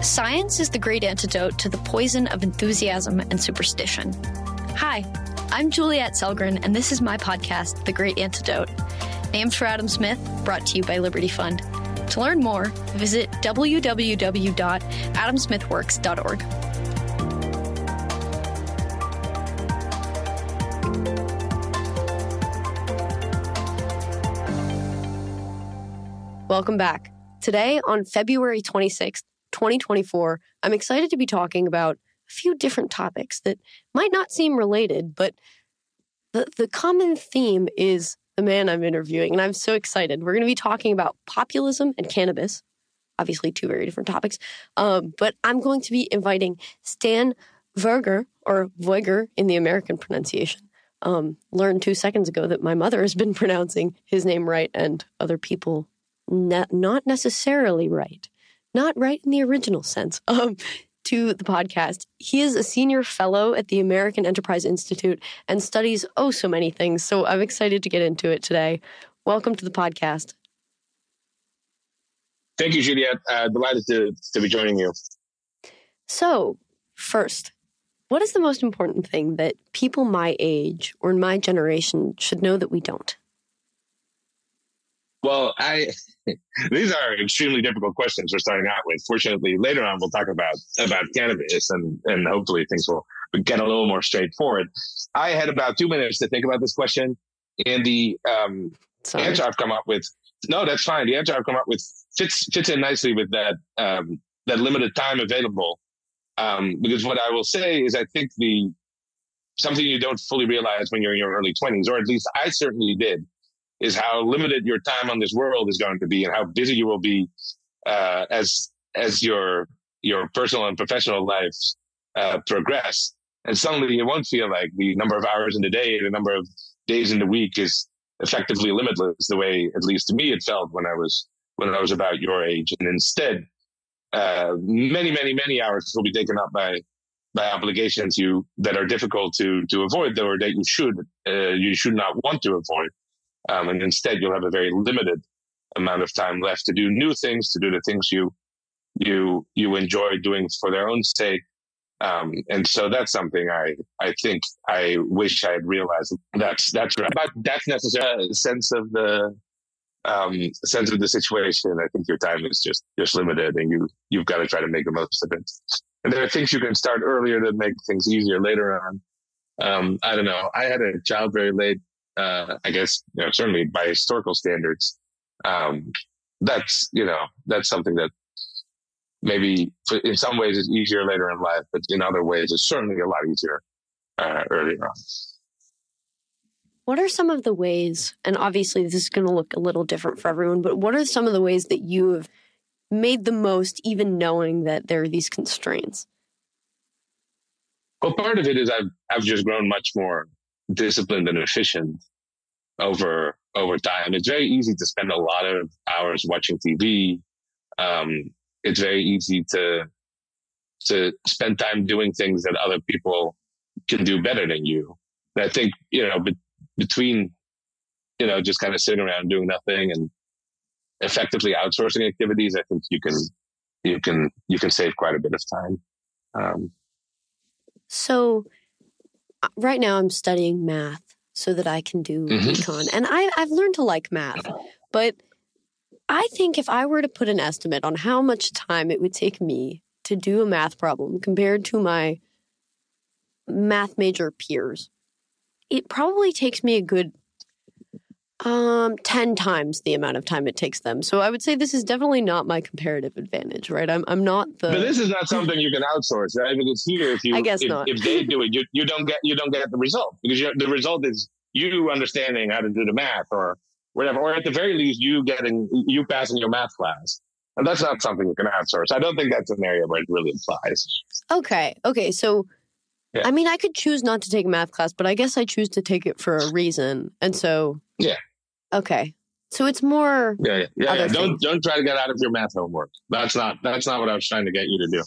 Science is the great antidote to the poison of enthusiasm and superstition. Hi, I'm Juliette Selgren, and this is my podcast, The Great Antidote, named for Adam Smith, brought to you by Liberty Fund. To learn more, visit www.adamsmithworks.org. Welcome back. Today, on February 26th, 2024, I'm excited to be talking about a few different topics that might not seem related, but the common theme is the man I'm interviewing, and I'm so excited. We're going to be talking about populism and cannabis, obviously two very different topics, but I'm going to be inviting Stan Veuger, or Veuger in the American pronunciation. Learned 2 seconds ago that my mother has been pronouncing his name right, and other people not necessarily right. Not right in the original sense, to the podcast. He is a senior fellow at the American Enterprise Institute and studies so many things. So I'm excited to get into it today. Welcome to the podcast. Thank you, Juliette. Delighted to be joining you. So, first, what is the most important thing that people my age or in my generation should know that we don't? Well, these are extremely difficult questions we're starting out with. Fortunately, later on, we'll talk about cannabis and hopefully things will get a little more straightforward. I had about 2 minutes to think about this question, and the answer I've come up with, no, that's fine. The answer I've come up with fits in nicely with that limited time available. Because what I will say is I think something you don't fully realize when you're in your early 20s, or at least I certainly did, is how limited your time on this world is going to be and how busy you will be as your personal and professional lives progress. And suddenly it won't feel like the number of hours in the day, the number of days in the week is effectively limitless the way, at least to me, it felt when I was about your age. And instead, many, many, many hours will be taken up by obligations that are difficult to avoid, or that you should not want to avoid. And instead, you'll have a very limited amount of time left to do new things, to do the things you enjoy doing for their own sake. And so that's something I think I wish I had realized. That's right. But that's necessarily a sense of the situation. I think your time is just limited, and you've got to try to make the most of it. And there are things you can start earlier that make things easier later on. I don't know. I had a child very late. I guess, certainly by historical standards, that's something that maybe in some ways is easier later in life, but in other ways it's certainly a lot easier earlier on. What are some of the ways, and obviously this is going to look a little different for everyone, but what are some of the ways that you have made the most, even knowing that there are these constraints? Well, part of it is I've just grown much more disciplined and efficient over time. It's very easy to spend a lot of hours watching TV. It's very easy to spend time doing things that other people can do better than you. And I think, between, just kind of sitting around doing nothing and effectively outsourcing activities, I think you can save quite a bit of time. So right now I'm studying math so that I can do econ. And I've learned to like math. But I think if I were to put an estimate on how much time it would take me to do a math problem compared to my math major peers, it probably takes me a good 10 times the amount of time it takes them. So I would say this is definitely not my comparative advantage, right? I'm not the. But this is not something you can outsource, right? Because here, if they do it, you don't get the result, because the result is you understanding how to do the math or whatever, or at the very least you passing your math class, and that's not something you can outsource. I don't think that's an area where it really applies. Okay. So. Yeah. I mean, I could choose not to take a math class, but I guess I choose to take it for a reason. And so. Yeah. Okay. So it's more. Yeah. Don't try to get out of your math homework. That's not what I was trying to get you to do.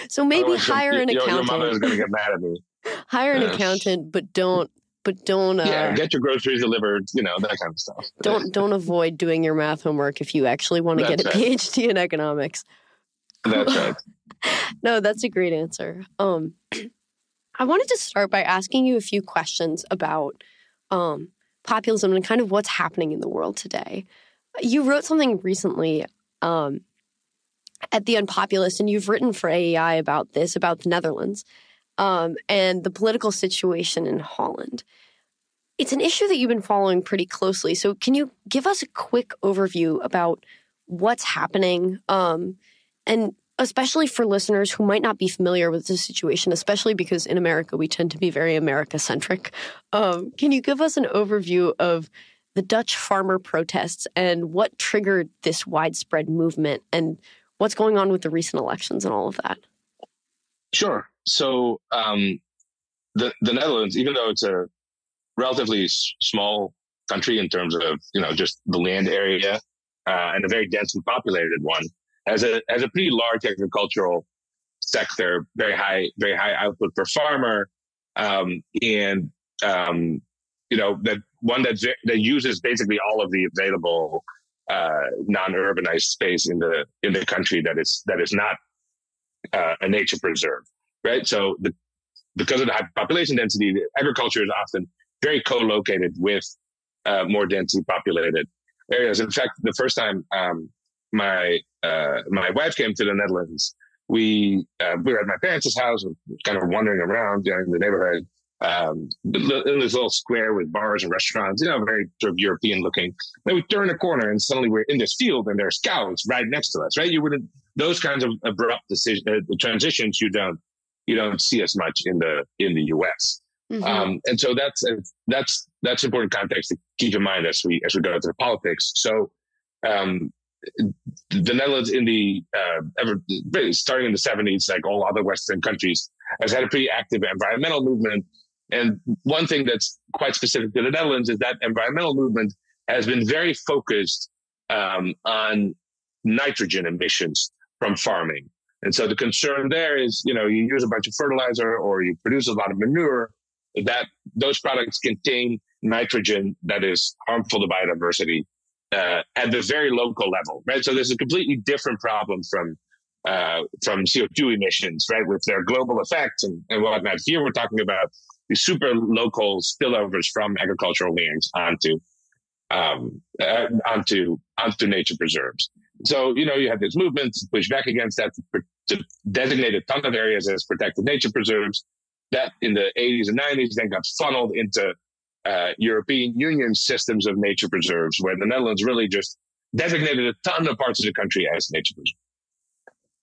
So maybe hire an accountant. Your mother is going to get mad at me. Hire an accountant, but don't. Get your groceries delivered. That kind of stuff. Don't avoid doing your math homework if you actually want to get a PhD in economics. That's right. No, that's a great answer. I wanted to start by asking you a few questions about populism and kind of what's happening in the world today. You wrote something recently at The Unpopulist, and you've written for AEI about this, about the Netherlands, and the political situation in Holland. It's an issue that you've been following pretty closely. So can you give us a quick overview about what's happening, and especially for listeners who might not be familiar with the situation, especially because in America we tend to be very America-centric. Can you give us an overview of the Dutch farmer protests and what triggered this widespread movement and what's going on with the recent elections and all of that? Sure. So the Netherlands, even though it's a relatively small country in terms of just the land area and a very densely populated one, has a pretty large agricultural sector, very high output per farmer, and that one that uses basically all of the available non-urbanized space in the country that is not a nature preserve, right? So because of the high population density, agriculture is often very co-located with more densely populated areas. In fact, the first time my wife came to the Netherlands, we were at my parents' house, kind of wandering around in the neighborhood, in this little square with bars and restaurants, very sort of European looking. Then we turn a corner and suddenly we're in this field and there's cows right next to us, right? You wouldn't, those kinds of abrupt transitions you don't see as much in the US. Mm-hmm. And so that's important context to keep in mind as we go into the politics. So the Netherlands starting in the 70s, like all other Western countries, has had a pretty active environmental movement. And one thing that's quite specific to the Netherlands is that environmental movement has been very focused on nitrogen emissions from farming. And so the concern there is, you use a bunch of fertilizer or you produce a lot of manure, that those products contain nitrogen that is harmful to biodiversity at the very local level, right? So there's a completely different problem from CO2 emissions, right, with their global effects and whatnot. Here we're talking about the super local spillovers from agricultural lands onto nature preserves. So, you have this movement to push back against that, to designate a ton of areas as protected nature preserves. That in the 80s and 90s then got funneled into European Union systems of nature preserves, where the Netherlands really just designated a ton of parts of the country as nature preserves.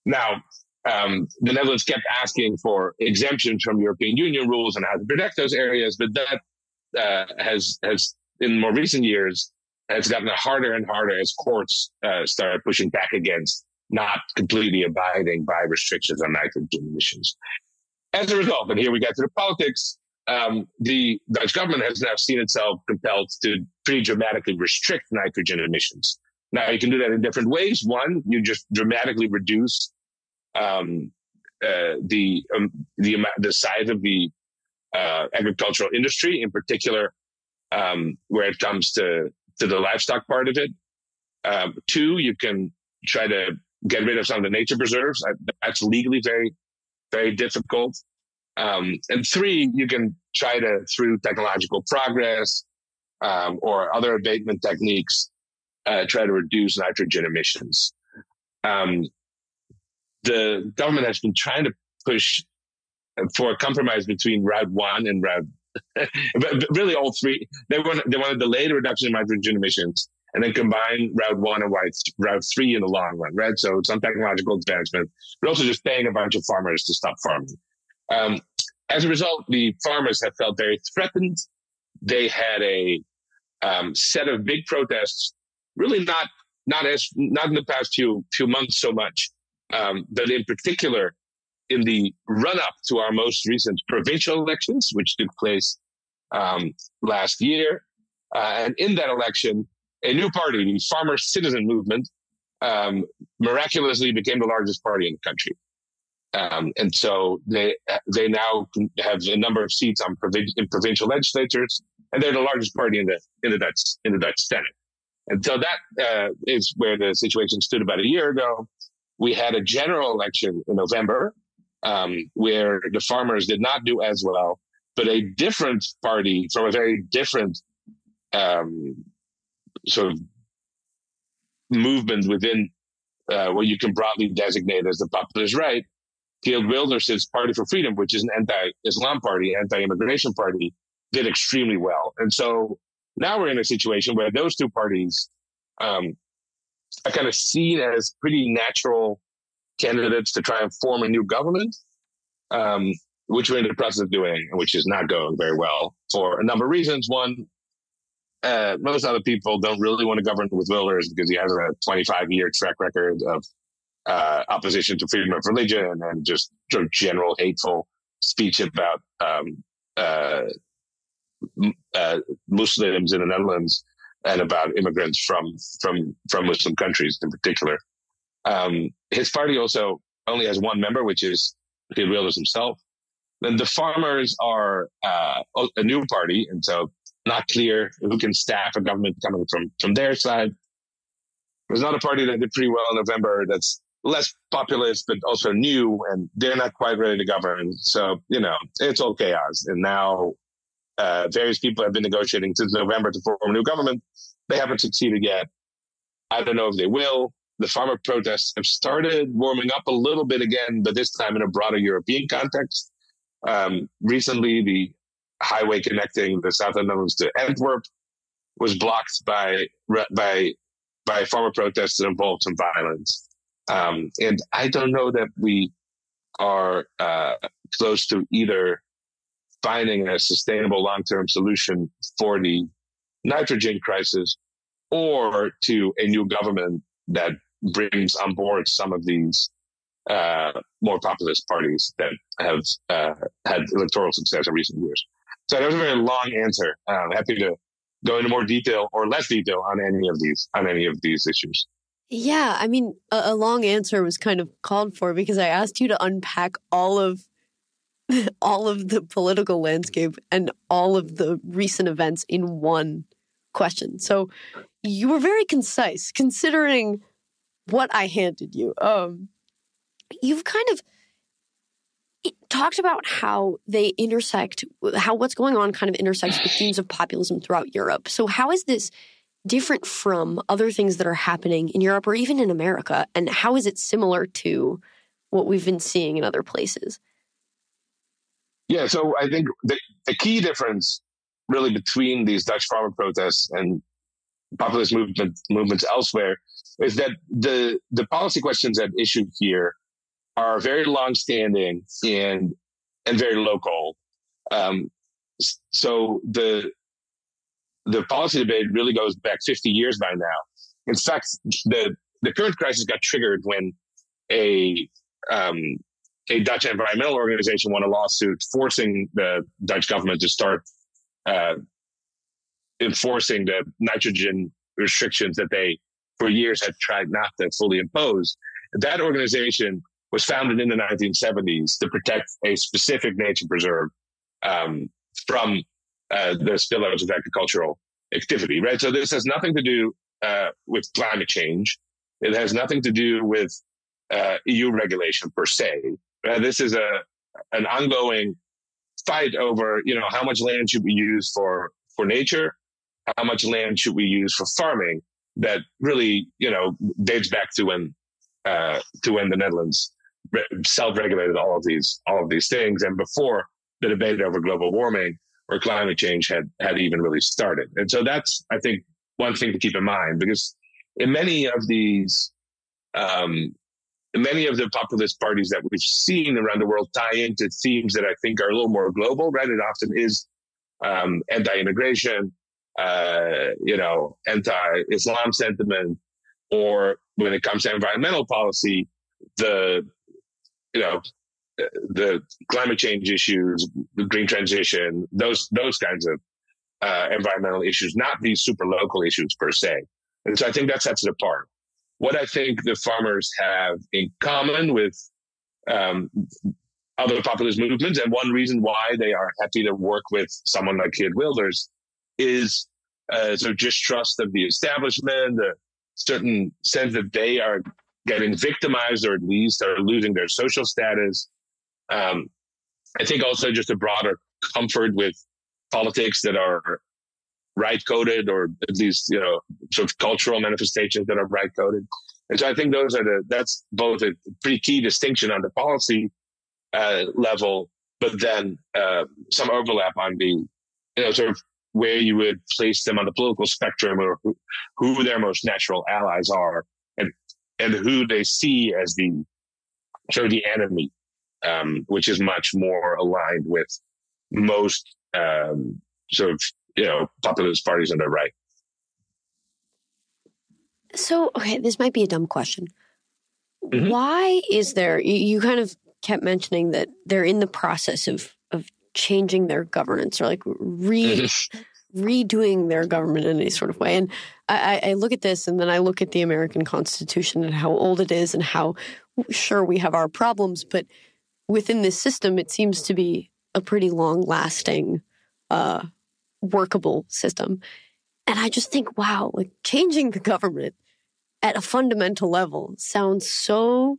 Now, the Netherlands kept asking for exemptions from European Union rules on how to protect those areas, but that has in more recent years has gotten harder and harder as courts started pushing back against not completely abiding by restrictions on nitrogen emissions. As a result, and here we get to the politics, the Dutch government has now seen itself compelled to pretty dramatically restrict nitrogen emissions. Now, you can do that in different ways. One, you just dramatically reduce the size of the agricultural industry, in particular, where it comes to the livestock part of it. Two, you can try to get rid of some of the nature preserves. That's legally very, very difficult. And three, you can try to, through technological progress or other abatement techniques, try to reduce nitrogen emissions. The government has been trying to push for a compromise between Route 1 and Route, but really all three. They want to delay the reduction in nitrogen emissions and then combine Route 1 and Route 3 in the long run, right? So some technological advancement, but also just paying a bunch of farmers to stop farming. As a result, the farmers have felt very threatened. They had a set of big protests, really not in the past few months so much, but in particular in the run-up to our most recent provincial elections, which took place last year. And in that election, a new party, the Farmer Citizen Movement, miraculously became the largest party in the country. And so they now have a number of seats in provincial legislatures, and they're the largest party in the Dutch Senate. And so that is where the situation stood about a year ago, we had a general election in November where the farmers did not do as well, but a different party from a very different sort of movement within what you can broadly designate as the populist right, Geert Wilders' Party for Freedom, which is an anti-Islam party, anti-immigration party, did extremely well. And so now we're in a situation where those two parties are kind of seen as pretty natural candidates to try and form a new government, which we're in the process of doing, and which is not going very well for a number of reasons. One, most other people don't really want to govern with Wilders because he has a 25-year track record of opposition to freedom of religion and just sort of general hateful speech about Muslims in the Netherlands and about immigrants from Muslim countries in particular. His party also only has one member, which is Geert Wilders himself. Then the farmers are a new party, and so not clear who can staff a government coming from their side. There's another party that did pretty well in November that's less populist, but also new, and they're not quite ready to govern. So, it's all chaos. And now various people have been negotiating since November to form a new government. They haven't succeeded yet. I don't know if they will. The farmer protests have started warming up a little bit again, but this time in a broader European context. Recently, the highway connecting the south of the Netherlands to Antwerp was blocked by farmer protests that involved some violence. And I don't know that we are close to either finding a sustainable long-term solution for the nitrogen crisis or to a new government that brings on board some of these more populist parties that have had electoral success in recent years. So that was a very long answer. I'm happy to go into more detail or less detail on any of these issues. Yeah, I mean, a long answer was kind of called for because I asked you to unpack all of the political landscape and all of the recent events in one question. So you were very concise considering what I handed you. You've kind of talked about how they intersect, how what's going on kind of intersects with themes of populism throughout Europe. So how is this different from other things that are happening in Europe or even in America? And how is it similar to what we've been seeing in other places? Yeah, so I think the key difference really between these Dutch farmer protests and populist movements elsewhere is that the policy questions at issue here are very long-standing and very local. So the policy debate really goes back 50 years by now. In fact, the current crisis got triggered when a Dutch environmental organization won a lawsuit forcing the Dutch government to start enforcing the nitrogen restrictions that they, for years, had tried not to fully impose. That organization was founded in the 1970s to protect a specific nature preserve from the spillovers of agricultural activity, right? So this has nothing to do with climate change. It has nothing to do with EU regulation per se. This is an ongoing fight over, how much land should we use for nature, how much land should we use for farming. That really, dates back to when the Netherlands self-regulated all of these things, and before the debate over global warming or climate change had even really started. And so that's, I think, one thing to keep in mind, because in many of the populist parties that we've seen around the world tie into themes that I think are a little more global, right? It often is anti-immigration, anti-Islam sentiment, or when it comes to environmental policy, the climate change issues, the green transition, those kinds of environmental issues, not these super local issues per se. And so I think that sets it apart. What I think the farmers have in common with other populist movements, and one reason why they are happy to work with someone like Geert Wilders, is sort of distrust of the establishment, a certain sense that they are getting victimized, or at least are losing their social status. I think also just a broader comfort with politics that are right-coded, or at least, sort of cultural manifestations that are right-coded. And so I think that's both a pretty key distinction on the policy level, but then some overlap on the, sort of where you would place them on the political spectrum, or who their most natural allies are, and who they see as the sort of the enemy, which is much more aligned with most sort of populist parties on the right. So, okay, this might be a dumb question. Mm-hmm. Why is there? You kind of kept mentioning that they're in the process of changing their governance, or like redoing their government in any sort of way. And I look at this, and then I look at the American Constitution and how old it is, and how sure we have our problems, but within this system, it seems to be a pretty long-lasting, workable system. And I just think, wow, like changing the government at a fundamental level sounds so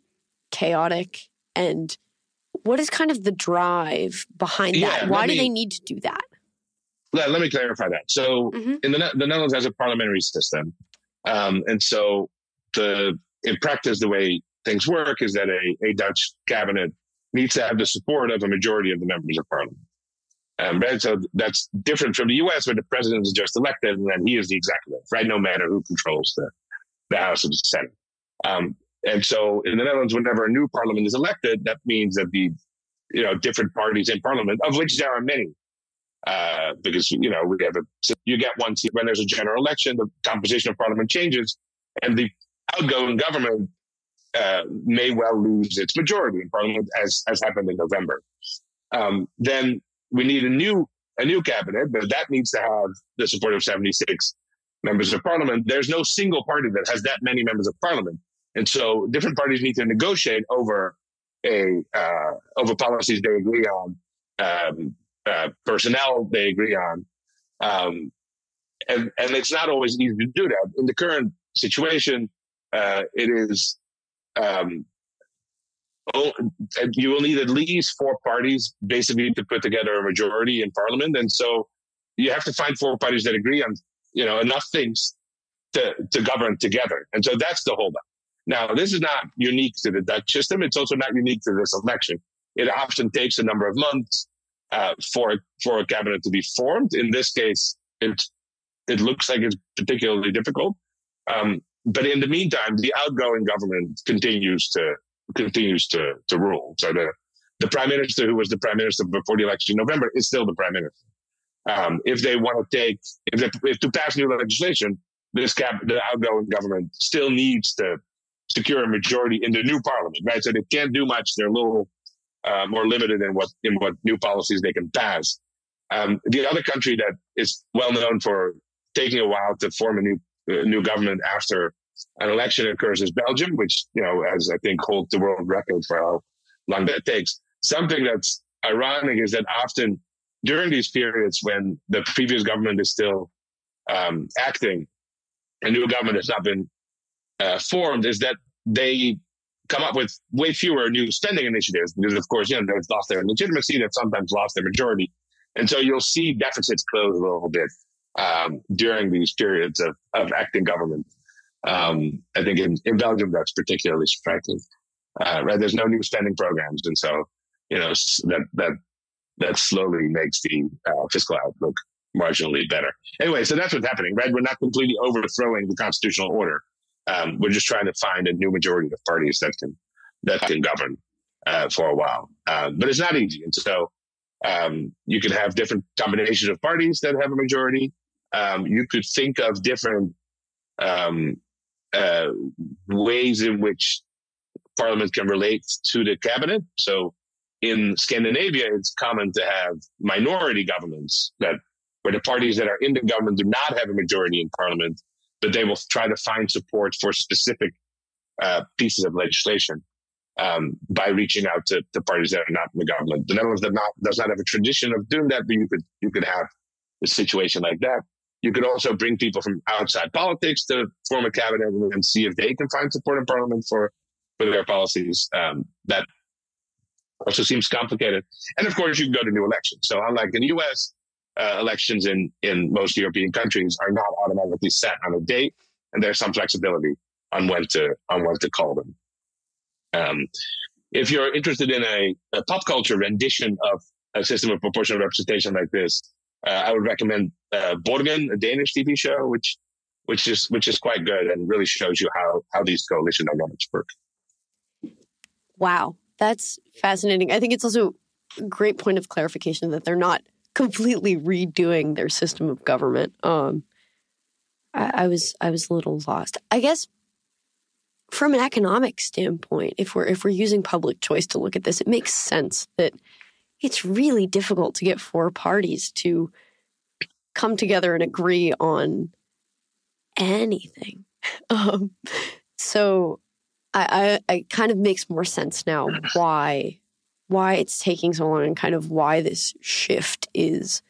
chaotic. And what is kind of the drive behind that? Why do they need to do that? Let me clarify that. So in the Netherlands has a parliamentary system. And so in practice, the way things work is that a Dutch cabinet needs to have the support of a majority of the members of parliament. Right? So that's different from the US, where the president is just elected and then he is the executive, right? No matter who controls the House of the Senate. And so in the Netherlands, whenever a new parliament is elected, that means that the different parties in parliament, of which there are many, because you get one seat when there's a general election, the composition of parliament changes, and the outgoing government may well lose its majority in parliament, as happened in November. Then we need a new cabinet, but that needs to have the support of 76 members of parliament. There's no single party that has that many members of parliament. And so different parties need to negotiate over policies they agree on, personnel they agree on. And it's not always easy to do that. In the current situation, it is, you will need at least 4 parties basically to put together a majority in parliament. And so you have to find 4 parties that agree on, enough things to govern together. And so that's the holdup. Now, this is not unique to the Dutch system. It's also not unique to this election. It often takes a number of months for a cabinet to be formed. In this case, it looks like it's particularly difficult. But in the meantime, the outgoing government continues to rule. So the prime minister, who was the prime minister before the election in November, is still the prime minister. If they want to pass new legislation, the outgoing government still needs to secure a majority in the new parliament, right? So they can't do much. They're a little more limited in what new policies they can pass. The other country that is well known for taking a while to form a new government after an election occurs is Belgium, which, as I think holds the world record for how long that takes. Something that's ironic is that often during these periods when the previous government is still acting, a new government has not been formed, is that they come up with way fewer new spending initiatives because, of course, they've lost their legitimacy, they've sometimes lost their majority. And so you'll see deficits close a little bit during these periods of acting government. I think in Belgium, that's particularly striking. Right? There's no new spending programs. And so, that slowly makes the fiscal outlook marginally better. Anyway, so that's what's happening, right? We're not completely overthrowing the constitutional order. We're just trying to find a new majority of parties that can govern for a while. But it's not easy. And so you could have different combinations of parties that have a majority. You could think of different ways in which parliament can relate to the cabinet. So in Scandinavia, it's common to have minority governments where the parties that are in the government do not have a majority in parliament, but they will try to find support for specific pieces of legislation by reaching out to parties that are not in the government. The Netherlands does not have a tradition of doing that, but you could have a situation like that. You could also bring people from outside politics to form a cabinet and see if they can find support in parliament for their policies. That also seems complicated. And of course, you can go to new elections. So unlike in the U.S., elections in most European countries are not automatically set on a date, and there's some flexibility on when to call them. If you're interested in a pop culture rendition of a system of proportional representation like this, I would recommend Borgen, a Danish TV show, which is quite good and really shows you how these coalition dynamics work. Wow, that's fascinating. I think it's also a great point of clarification that they're not completely redoing their system of government. I was a little lost. I guess from an economic standpoint, if we're using public choice to look at this, it makes sense that it's really difficult to get four parties to come together and agree on anything. So I kind of makes more sense now why it's taking so long and kind of why this shift is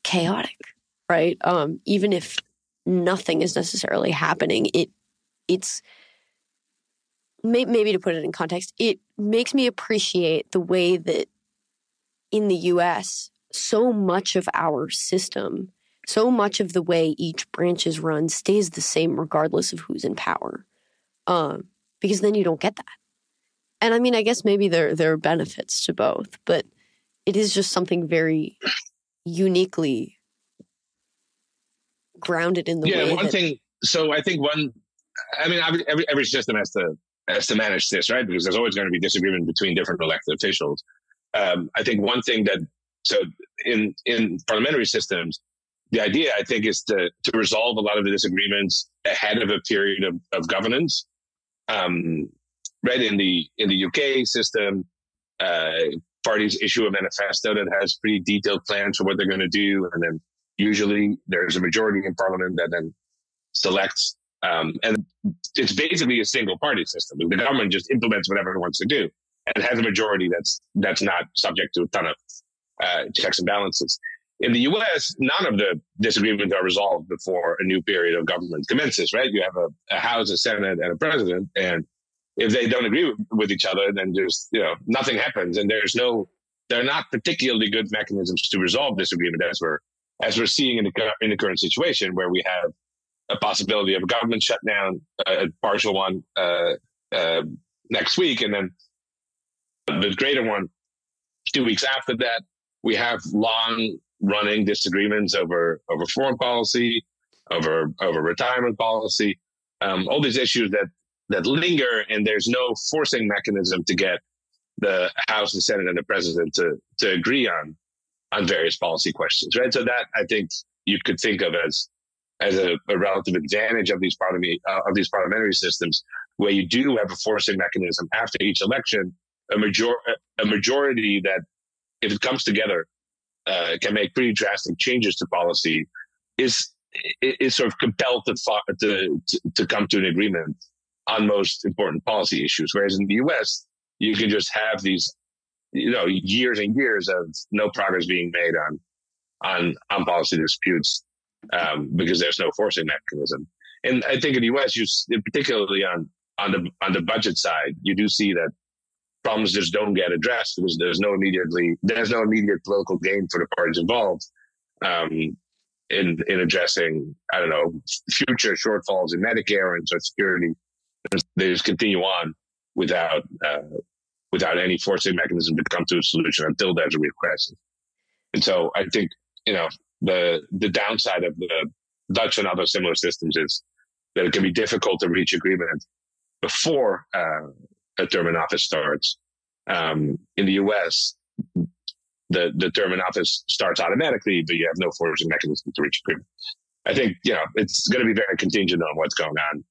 chaotic, right? Even if nothing is necessarily happening, it's maybe to put it in context, it makes me appreciate the way that in the U.S., so much of our system, so much of the way each branch is run stays the same regardless of who's in power, because then you don't get that. And I mean, I guess maybe there are benefits to both, but it is just something very uniquely grounded in the way. Yeah, one thing. So I think every system has to manage this, right? Because there's always going to be disagreement between different elected officials. I think one thing in parliamentary systems, the idea I think is to resolve a lot of the disagreements ahead of a period of governance. Right, in the UK system, parties issue a manifesto that has pretty detailed plans for what they're going to do, and then usually there's a majority in parliament that then selects, and it's basically a single party system. The government just implements whatever it wants to do and has a majority that's not subject to a ton of checks and balances. In the U.S., none of the disagreements are resolved before a new period of government commences, right? You have a House, a Senate, and a president, and if they don't agree with each other, then just nothing happens, and there are not particularly good mechanisms to resolve disagreement as we're seeing in the current situation, where we have a possibility of a government shutdown, a partial one next week, and then the greater one 2 weeks after that. We have long-running disagreements over foreign policy, over retirement policy, all these issues that linger, and there's no forcing mechanism to get the House, the Senate, and the President to agree on various policy questions, right? So that I think you could think of as a relative advantage of these parliamentary systems, where you do have a forcing mechanism after each election, a majority that, if it comes together, can make pretty drastic changes to policy, is sort of compelled to come to an agreement on most important policy issues. Whereas in the U.S., you can just have these, years and years of no progress being made on policy disputes, because there's no forcing mechanism. And I think in the U.S., particularly on the budget side, you do see that problems just don't get addressed because there's no immediate political gain for the parties involved in addressing, I don't know, future shortfalls in Medicare and Social Security. They just continue on without any forcing mechanism to come to a solution until there's a real crisis. And so I think, the downside of the Dutch and other similar systems is that it can be difficult to reach agreement before a term in office starts. In the U.S., the term in office starts automatically, but you have no forcing mechanism to reach agreement. I think, it's going to be very contingent on what's going on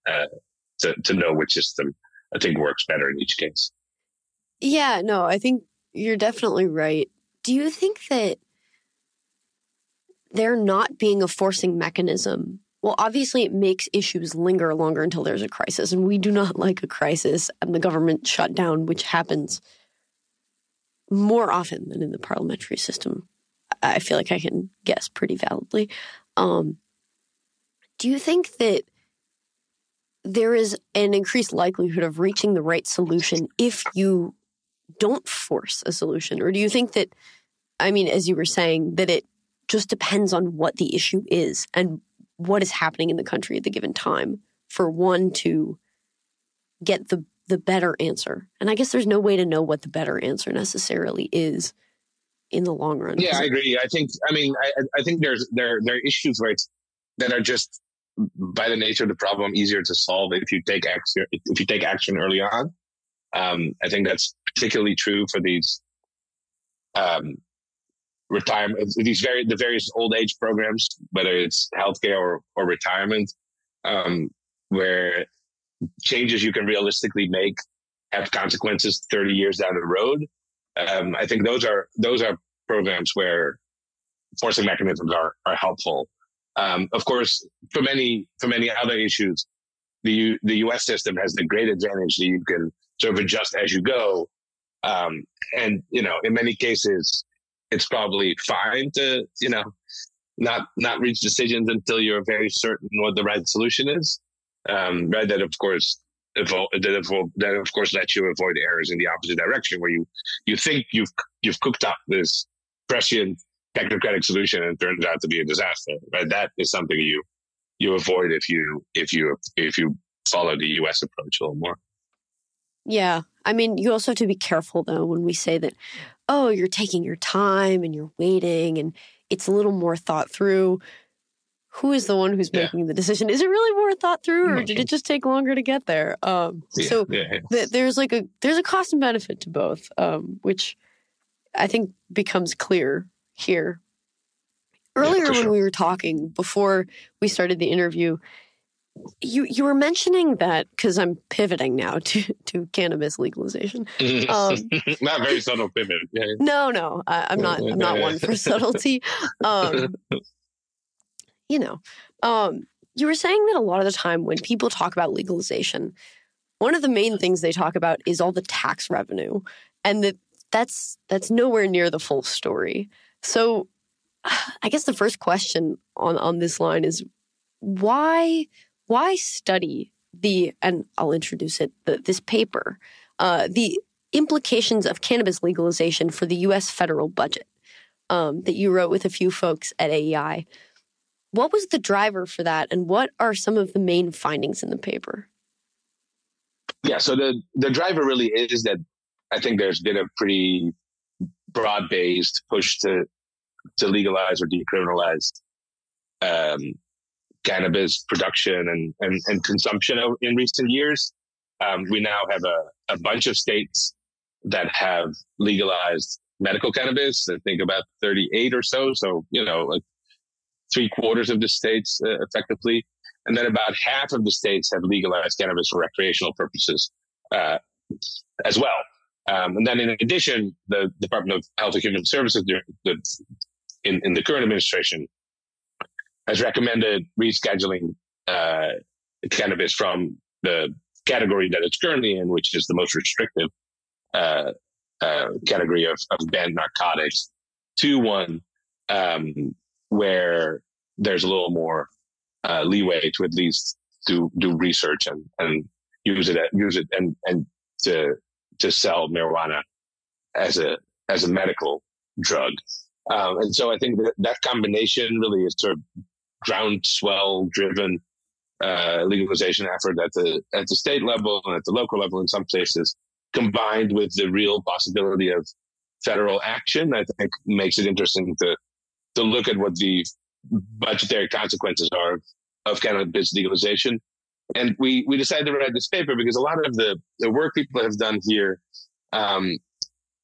to know which system I think works better in each case. Yeah, no, I think you're definitely right. Do you think that there not being a forcing mechanism, well, obviously it makes issues linger longer until there's a crisis, and we do not like a crisis and the government shutdown, which happens more often than in the parliamentary system. I feel like I can guess pretty validly. Do you think that there is an increased likelihood of reaching the right solution if you don't force a solution? Or do you think that, I mean, as you were saying, that it just depends on what the issue is and what is happening in the country at the given time for one to get the better answer? And I guess there's no way to know what the better answer necessarily is in the long run. Yeah, I agree. I think there are issues that are just by the nature of the problem easier to solve if you take action early on. I think that's particularly true for these retirement, the various old age programs, whether it's healthcare or retirement, where changes you can realistically make have consequences 30 years down the road. I think those are programs where forcing mechanisms are helpful. Of course, for many other issues, the U.S. system has the great advantage that you can sort of adjust as you go. And, in many cases, it's probably fine to, not reach decisions until you're very certain what the right solution is. Right. That, of course, lets you avoid errors in the opposite direction, where you think you've cooked up this prescient technocratic solution and it turns out to be a disaster. Right. That is something you avoid if you follow the U.S. approach a little more. Yeah. I mean, you also have to be careful, though, when we say that, oh, you're taking your time and you're waiting and it's a little more thought through. Who is the one who's making the decision? Is it really more thought through, or did it just take longer to get there? There's a cost and benefit to both, which I think becomes clear here. Earlier when we were talking, before we started the interview, you were mentioning that, because I'm pivoting now to cannabis legalization. Not very subtle pivot. Yeah. No, I'm not one for subtlety. You were saying that a lot of the time when people talk about legalization, one of the main things they talk about is all the tax revenue, and that's nowhere near the full story. So I guess the first question on this line is why study and I'll introduce it, this paper, the implications of cannabis legalization for the U.S. federal budget that you wrote with a few folks at AEI. What was the driver for that, and what are some of the main findings in the paper? Yeah, so the driver really is that I think there's been a pretty broad-based push to legalize or decriminalize cannabis production and consumption in recent years. We now have a bunch of states that have legalized medical cannabis. I think about 38 or so. So, like 3/4 of the states effectively. And then about half of the states have legalized cannabis for recreational purposes as well. And then in addition, the Department of Health and Human Services in the current administration has recommended rescheduling cannabis from the category that it's currently in, which is the most restrictive category of banned narcotics, to one where there's a little more leeway to at least do research and use it and to sell marijuana as a medical drug. And so I think that combination really is sort of groundswell driven legalization effort at the state level and at the local level in some places, combined with the real possibility of federal action, I think makes it interesting to look at what the budgetary consequences are of cannabis legalization. And we decided to write this paper because a lot of the work people have done here, I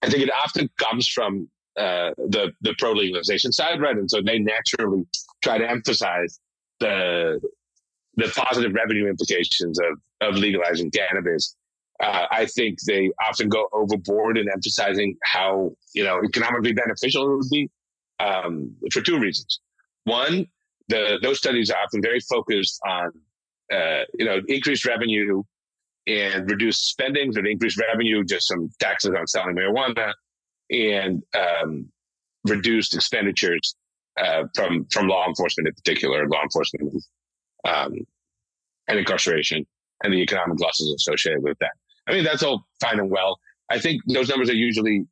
think it often comes from the pro-legalization side, right? And so they naturally try to emphasize the positive revenue implications of legalizing cannabis. I think they often go overboard in emphasizing how, economically beneficial it would be for two reasons. One, those studies are often very focused on, increased revenue and reduced spending, or increased revenue, just some taxes on selling marijuana, and reduced expenditures from law enforcement in particular, and incarceration. and the economic losses associated with that. I mean, that's all fine and well. I think those numbers are usually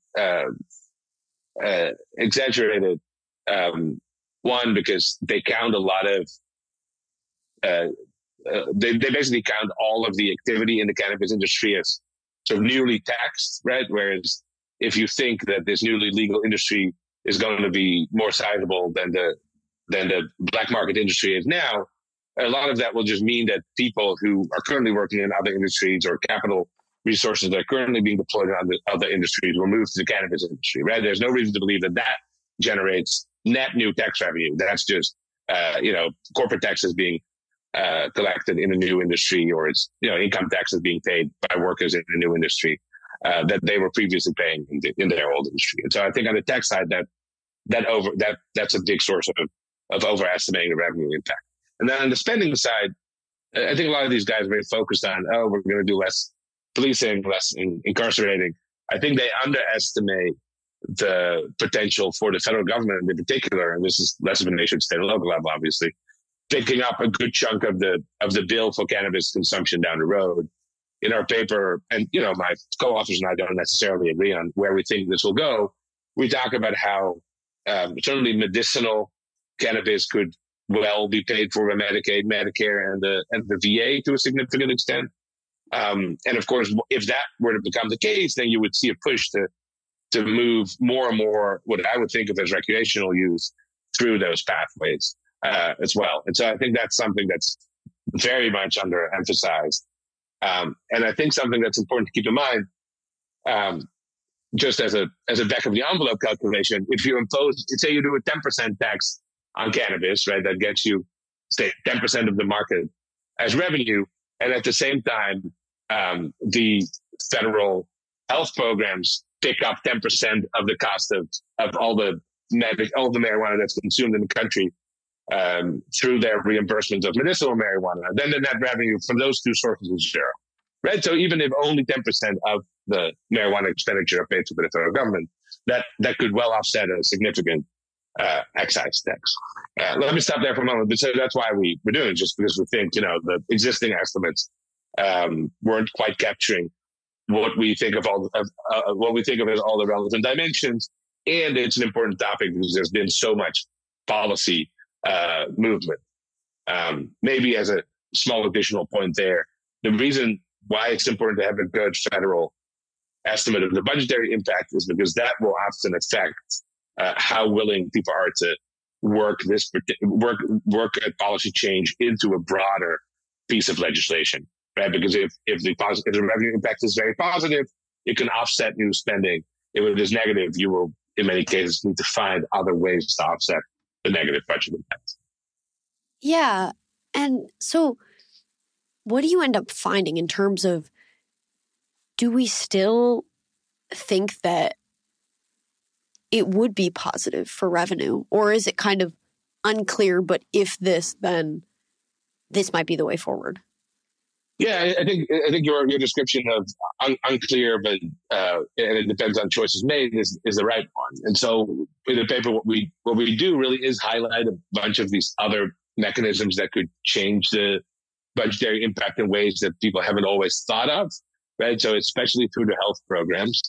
exaggerated. One, because they count a lot of, they basically count all of the activity in the cannabis industry as sort of newly taxed, right? Whereas if you think that this newly legal industry is going to be more sizable than the black market industry is now, a lot of that will just mean that people who are currently working in other industries or capital resources that are currently being deployed in other industries will move to the cannabis industry, right? There's no reason to believe that generates net new tax revenue. That's just, corporate taxes being collected in a new industry, or it's, income taxes being paid by workers in a new industry that they were previously paying in their old industry. And so I think on the tax side, that's a big source of overestimating the revenue impact. And then on the spending side, I think a lot of these guys are very focused on, we're going to do less policing, less incarcerating. I think they underestimate the potential for the federal government in particular, and this is less of a nation state and local level, obviously, picking up a good chunk of the bill for cannabis consumption down the road. In our paper, and my co-authors and I don't necessarily agree on where we think this will go. We talk about how certainly medicinal cannabis could well be paid for by Medicaid, Medicare, and the VA to a significant extent. And of course, if that were to become the case, then you would see a push to move more and more what I would think of as recreational use through those pathways as well. And so I think that's something that's very much underemphasized. And I think something that's important to keep in mind, just as a back of the envelope calculation, if you impose, say you do a 10% tax on cannabis, right, that gets you, say, 10% of the market as revenue, and at the same time, the federal health programs pick up 10% of the cost of all the marijuana that's consumed in the country through their reimbursement of medicinal marijuana, then the net revenue from those two sources is zero, right? So even if only 10% of the marijuana expenditure are paid to the federal government, that could well offset a significant excise tax. Let me stop there for a moment. So that's why we're doing it, just because we think, the existing estimates weren't quite capturing what we think of what we think of as all the relevant dimensions. And it's an important topic because there's been so much policy movement. Maybe as a small additional point there, the reason why it's important to have a good federal estimate of the budgetary impact is because that will often affect how willing people are to work at policy change into a broader piece of legislation, right? Because if the revenue impact is very positive, it can offset new spending. If it is negative, you will, in many cases, need to find other ways to offset the negative budget impact. Yeah. And so what do you end up finding in terms of, do we still think that it would be positive for revenue, or is it kind of unclear, but if this, then this might be the way forward? Yeah, I think your description of unclear, but and it depends on choices made is the right one. And so in the paper, what we do really is highlight a bunch of these other mechanisms that could change the budgetary impact in ways that people haven't always thought of, right? So especially through the health programs.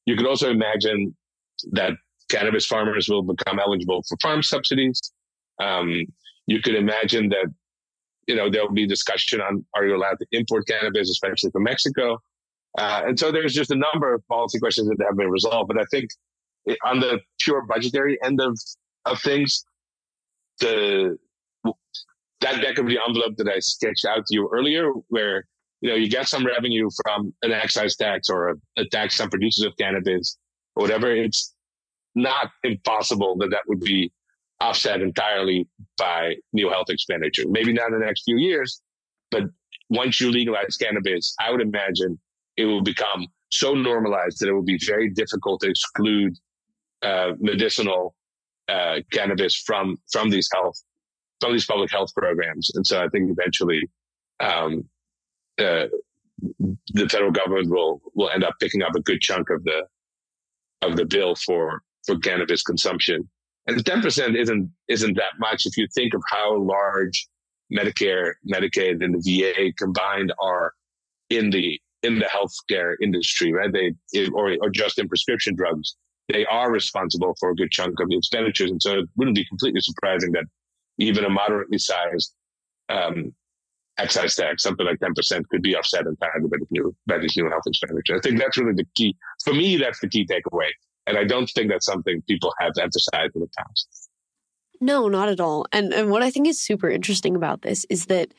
You could also imagine that cannabis farmers will become eligible for farm subsidies. You could imagine that, there'll be discussion on, are you allowed to import cannabis, especially from Mexico? And so there's just a number of policy questions that have been resolved. But I think on the pure budgetary end of things, that back of the envelope that I sketched out to you earlier, where, you get some revenue from an excise tax or a tax on producers of cannabis or whatever, it's not impossible that would be offset entirely by new health expenditure. Maybe not in the next few years, but once you legalize cannabis, I would imagine it will become so normalized that it will be very difficult to exclude medicinal cannabis from these public health programs. And so I think eventually the federal government will end up picking up a good chunk of the bill for cannabis consumption. And 10% isn't that much if you think of how large Medicare, Medicaid, and the VA combined are in the healthcare industry, right? Or just in prescription drugs. They are responsible for a good chunk of the expenditures. And so it wouldn't be completely surprising that even a moderately sized excise tax, something like 10%, could be offset entirely by these new health expenditures. I think that's really the key. For me, that's the key takeaway. And I don't think that's something people have emphasized in the past. No, not at all. And what I think is super interesting about this is that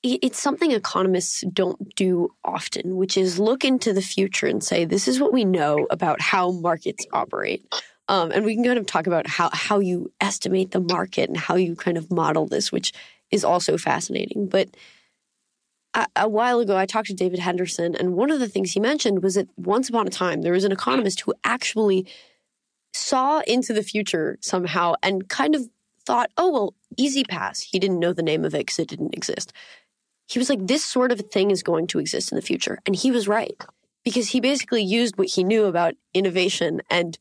it's something economists don't do often, which is look into the future and say, this is what we know about how markets operate. And we can kind of talk about how you estimate the market and how you kind of model this, which is also fascinating. But a while ago, I talked to David Henderson, and one of the things he mentioned was that once upon a time, there was an economist who actually saw into the future somehow and kind of thought, oh, well, Easy Pass. He didn't know the name of it because it didn't exist. He was like, this sort of thing is going to exist in the future. And he was right, because he basically used what he knew about innovation and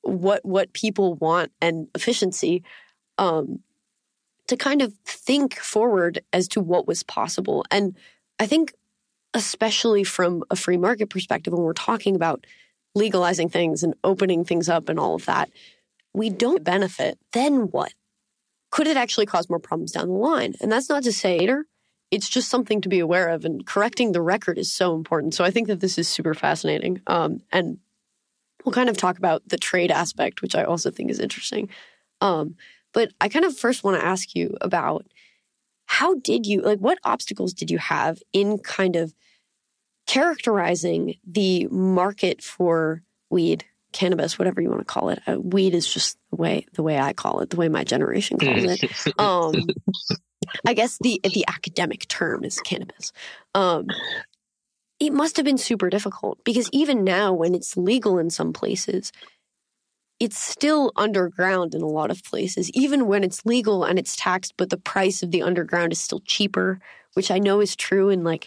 what people want and efficiency to kind of think forward as to what was possible. And I think especially from a free market perspective, when we're talking about legalizing things and opening things up and all of that, we don't benefit. Then what? Could it actually cause more problems down the line? And that's not to say it's just something to be aware of, and correcting the record is so important. So I think that this is super fascinating. And we'll kind of talk about the trade aspect, which I also think is interesting. But I kind of first want to ask you about what obstacles did you have in kind of characterizing the market for weed, cannabis, whatever you want to call it. Weed is just the way I call it, the way my generation calls it. I guess the academic term is cannabis. It must have been super difficult, because even now when it's legal in some places, it's still underground in a lot of places, even when it's legal and it's taxed, but the price of the underground is still cheaper, which I know is true in I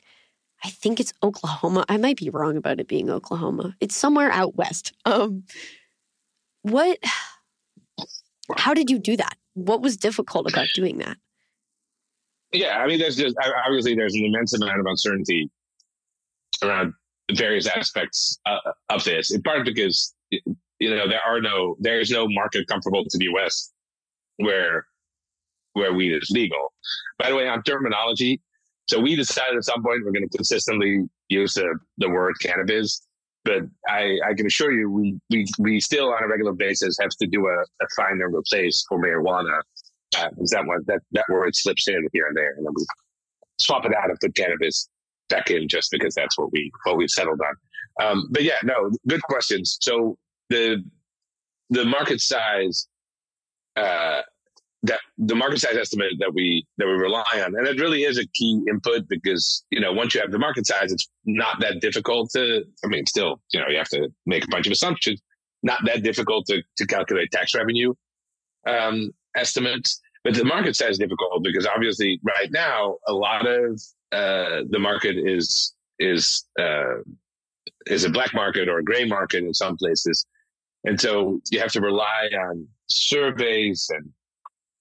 think it's Oklahoma. I might be wrong about it being Oklahoma. It's somewhere out west. How did you do that? What was difficult about doing that? Yeah, I mean, there's an immense amount of uncertainty around various aspects of this, in part because there is no market comparable to the U.S. where weed is legal. By the way, on terminology, so we decided at some point we're going to consistently use the word cannabis, but I can assure you we still on a regular basis have to do a find and replace for marijuana. That word slips in here and there, and then we swap it out and put cannabis back in just because that's what we've settled on. But yeah, no, good questions. So the market size, the market size estimate that we rely on, and it really is a key input, because once you have the market size, it's not that difficult still you have to make a bunch of assumptions. Not that difficult to calculate tax revenue estimates, but the market size is difficult because obviously right now a lot of the market is a black market or a gray market in some places. And so you have to rely on surveys and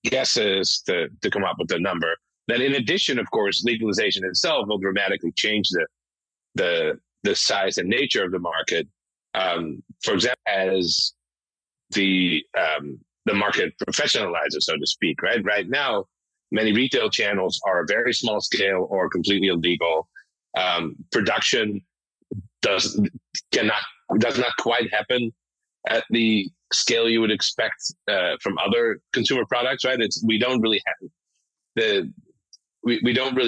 guesses to come up with a number. Then in addition, of course, legalization itself will dramatically change the size and nature of the market. For example, as the market professionalizes, so to speak, right? Right now, many retail channels are very small scale or completely illegal. Production does not quite happen at the scale you would expect from other consumer products, right? We don't really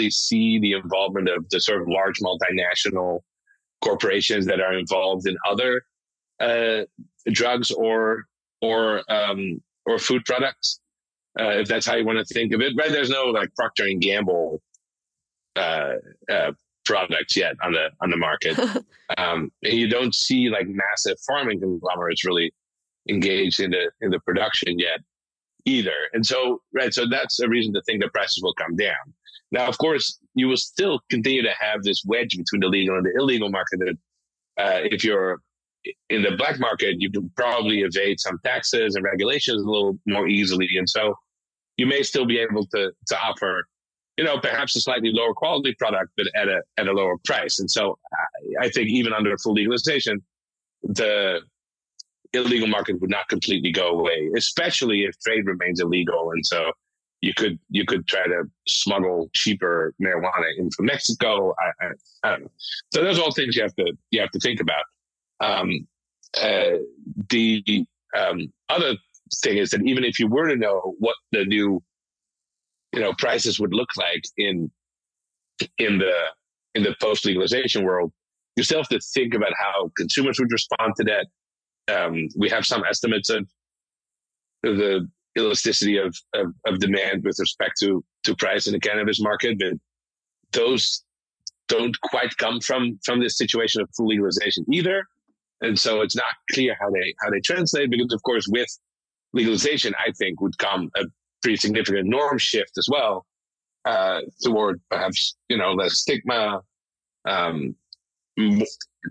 see the involvement of the sort of large multinational corporations that are involved in other drugs or food products, if that's how you want to think of it, right? There's no Procter and Gamble products yet on the market. And you don't see massive farming conglomerates really engaged in the production yet either. And so, right, so that's a reason to think that prices will come down. Now, of course, you will still continue to have this wedge between the legal and the illegal market. That if you're in the black market, you can probably evade some taxes and regulations a little more easily. And so you may still be able to offer, perhaps a slightly lower quality product, but at a lower price. And so I think even under full legalization, the illegal market would not completely go away, especially if trade remains illegal. And so you could try to smuggle cheaper marijuana in from Mexico. I don't know. So those are all things you have to think about. The other thing is that even if you were to know what the new prices would look like in the post legalization world, you still have to think about how consumers would respond to that. We have some estimates of the elasticity of demand with respect to price in the cannabis market, but those don't quite come from this situation of full legalization either. And so it's not clear how they translate, because of course with legalization, I think would come a pretty significant norm shift as well, toward perhaps, less stigma,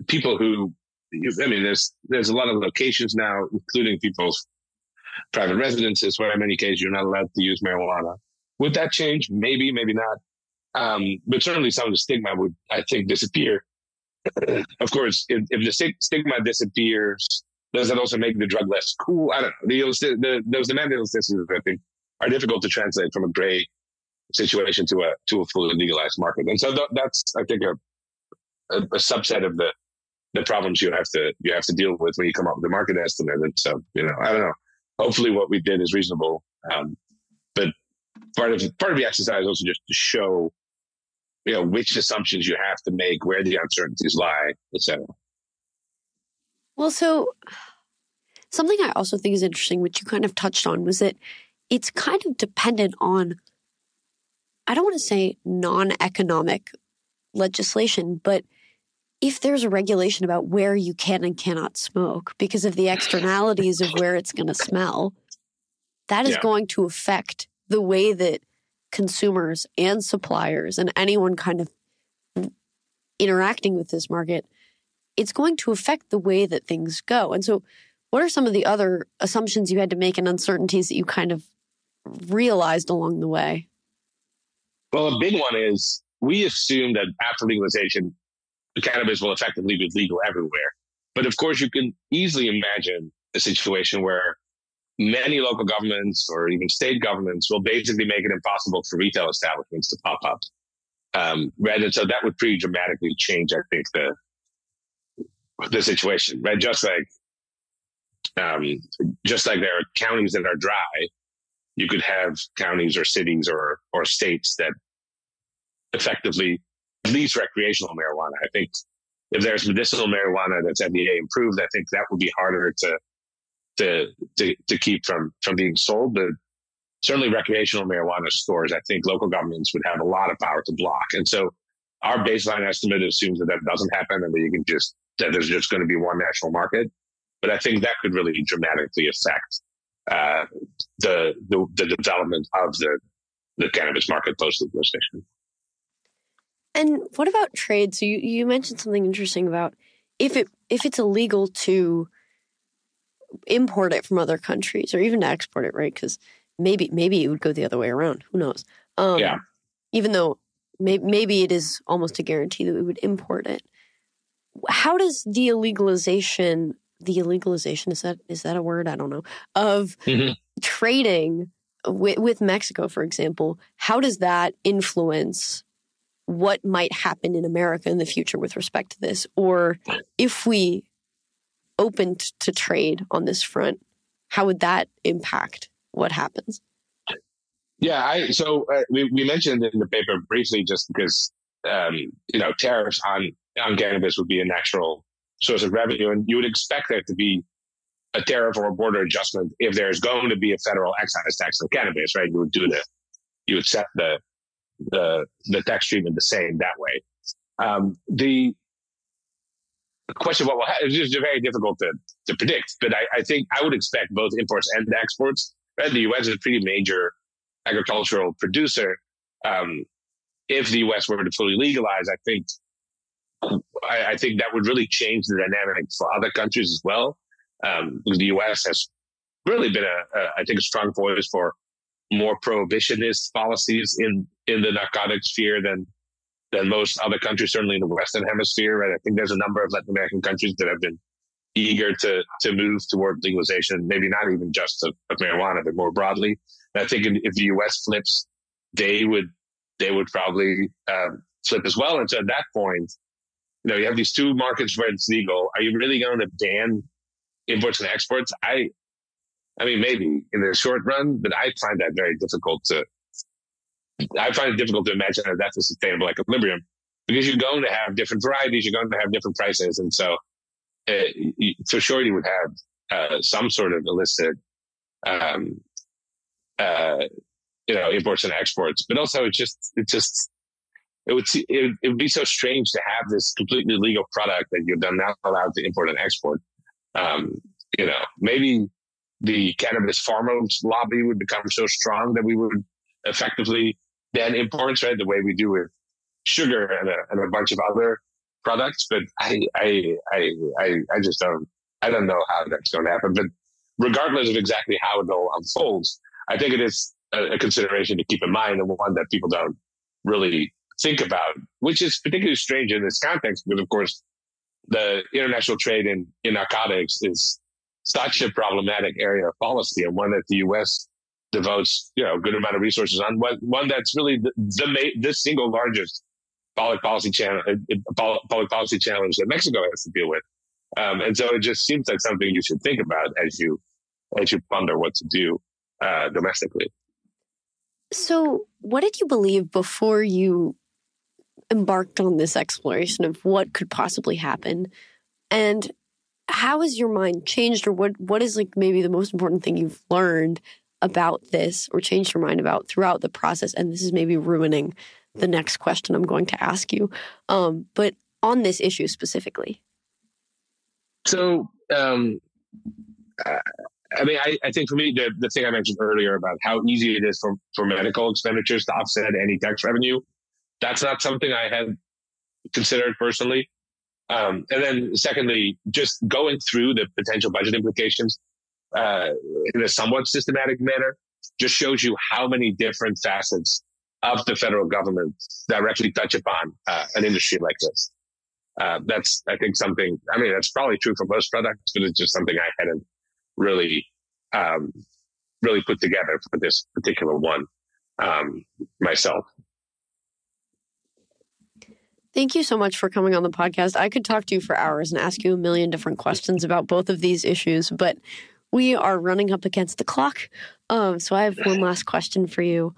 people who, there's a lot of locations now, including people's private residences, where in many cases you're not allowed to use marijuana. Would that change? Maybe, maybe not. But certainly some of the stigma would, I think, disappear. Of course, if the stigma disappears, does that also make the drug less cool? I don't know. Those demand elasticities, I think, are difficult to translate from a gray situation to a fully legalized market. And so that's, I think, a subset of the problems you have to deal with when you come up with a market estimate. And so, I don't know. Hopefully what we did is reasonable. But part of the exercise also just to show, which assumptions you have to make, where the uncertainties lie, etc. Well, so something I also think is interesting, which you kind of touched on, was that it's kind of dependent on, I don't want to say non-economic legislation, but if there's a regulation about where you can and cannot smoke because of the externalities of where it's going to smell, that is going to affect the way that consumers and suppliers and anyone kind of interacting with this market, it's going to affect the way that things go. And so what are some of the other assumptions you had to make and uncertainties that you kind of realized along the way? Well, a big one is we assume that after legalization, cannabis will effectively be legal everywhere. But of course, you can easily imagine a situation where many local governments or even state governments will basically make it impossible for retail establishments to pop up. Right. And so that would pretty dramatically change, I think, the situation, right? Just like there are counties that are dry, you could have counties or cities or states that effectively lease recreational marijuana. I think if there's medicinal marijuana that's FDA approved, I think that would be harder to keep from being sold. But certainly recreational marijuana stores, I think local governments would have a lot of power to block. And so our baseline estimate assumes that doesn't happen and that there's just going to be one national market. But I think that could really dramatically affect the development of the cannabis market post legalization. And what about trade? So you mentioned something interesting about if it's illegal to import it from other countries or even to export it, right? Because maybe it would go the other way around. Who knows? Even though maybe it is almost a guarantee that we would import it. How does the illegalization, is that a word? I don't know. Of trading with Mexico, for example, how does that influence what might happen in America in the future with respect to this? Or if we opened to trade on this front, how would that impact what happens? Yeah, we mentioned in the paper briefly just because, tariffs on cannabis would be a natural source of revenue. And you would expect there to be a tariff or a border adjustment if there's going to be a federal excise tax on cannabis, right? You would set the tax treatment the same that way. The question of what will happen is just very difficult to predict, but I think I would expect both imports and exports. Right? The U.S. is a pretty major agricultural producer. If the U.S. were to fully legalize, I think that would really change the dynamic for other countries as well. The U.S. has really been a strong voice for more prohibitionist policies in the narcotics sphere than most other countries, certainly in the Western Hemisphere. Right? I think there's a number of Latin American countries that have been eager to move toward legalization, maybe not even just of marijuana, but more broadly. And I think if the U.S. flips, they would probably flip as well. And so at that point, you have these two markets where it's legal. Are you really going to ban imports and exports? I mean, maybe in the short run, but I find that very difficult to imagine that that's a sustainable equilibrium, because you're going to have different varieties, you're going to have different prices. And so for sure you would have some sort of illicit, imports and exports, but also it would be so strange to have this completely legal product that you're not allowed to import and export. Maybe the cannabis farmers lobby would become so strong that we would effectively ban imports, right? The way we do with sugar and a bunch of other products. But I don't know how that's going to happen. But regardless of exactly how it all unfolds, I think it is a consideration to keep in mind, and one that people don't really think about, which is particularly strange in this context, because of course the international trade in narcotics is such a problematic area of policy, and one that the U.S. devotes a good amount of resources on. One that's really the single largest public policy challenge that Mexico has to deal with, and so it just seems like something you should think about as you ponder what to do domestically. So, what did you believe before you embarked on this exploration of what could possibly happen, and how has your mind changed, or what is maybe the most important thing you've learned about this or changed your mind about throughout the process? And this is maybe ruining the next question I'm going to ask you, but on this issue specifically. So, I think for me, the thing I mentioned earlier about how easy it is for medical expenditures to offset any tax revenue, that's not something I had considered personally. And then secondly, just going through the potential budget implications in a somewhat systematic manner just shows you how many different facets of the federal government directly touch upon an industry like this. That's, I think, something, that's probably true for most products, but it's just something I hadn't really put together for this particular one myself. Thank you so much for coming on the podcast. I could talk to you for hours and ask you a million different questions about both of these issues, but we are running up against the clock. So I have one last question for you.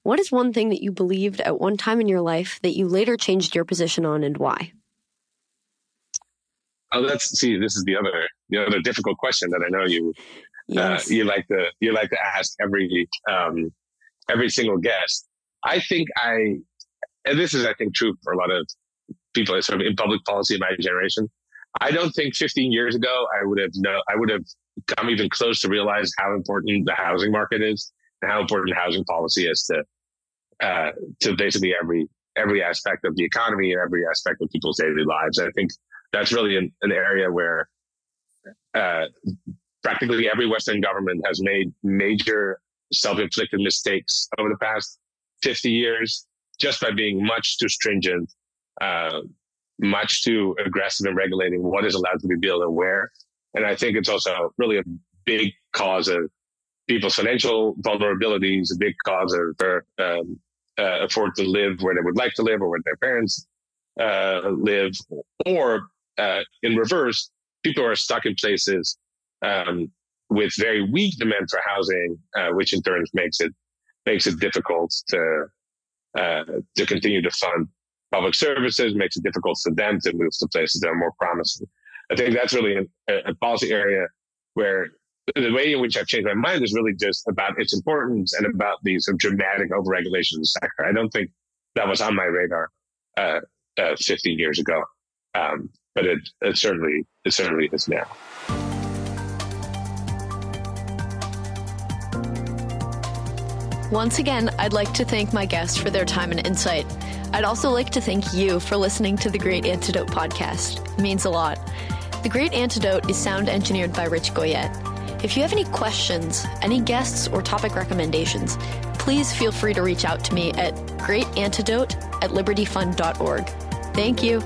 What is one thing that you believed at one time in your life that you later changed your position on, and why? Oh, this is the other difficult question that I know you like to ask every single guest. I think and this is, I think, true for a lot of people sort of in public policy in my generation. I don't think 15 years ago I would have come even close to realize how important the housing market is and how important housing policy is to basically every aspect of the economy and every aspect of people's daily lives. I think that's really an area where practically every Western government has made major self-inflicted mistakes over the past 50 years just by being much too stringent, much too aggressive in regulating what is allowed to be built and where. And I think it's also really a big cause of people's financial vulnerabilities, a big cause of their afford to live where they would like to live or where their parents live, or in reverse, people are stuck in places with very weak demand for housing, which in turn makes it difficult to continue to fund public services, makes it difficult for them to move to places that are more promising. I think that's really a policy area where the way in which I've changed my mind is really just about its importance and about the sort of dramatic overregulation of the sector. I don't think that was on my radar 15 years ago, but it certainly is now. Once again, I'd like to thank my guests for their time and insight. I'd also like to thank you for listening to the Great Antidote podcast. It means a lot. The Great Antidote is sound engineered by Rich Goyette. If you have any questions, any guests, or topic recommendations, please feel free to reach out to me at greatantidote@libertyfund.org. Thank you.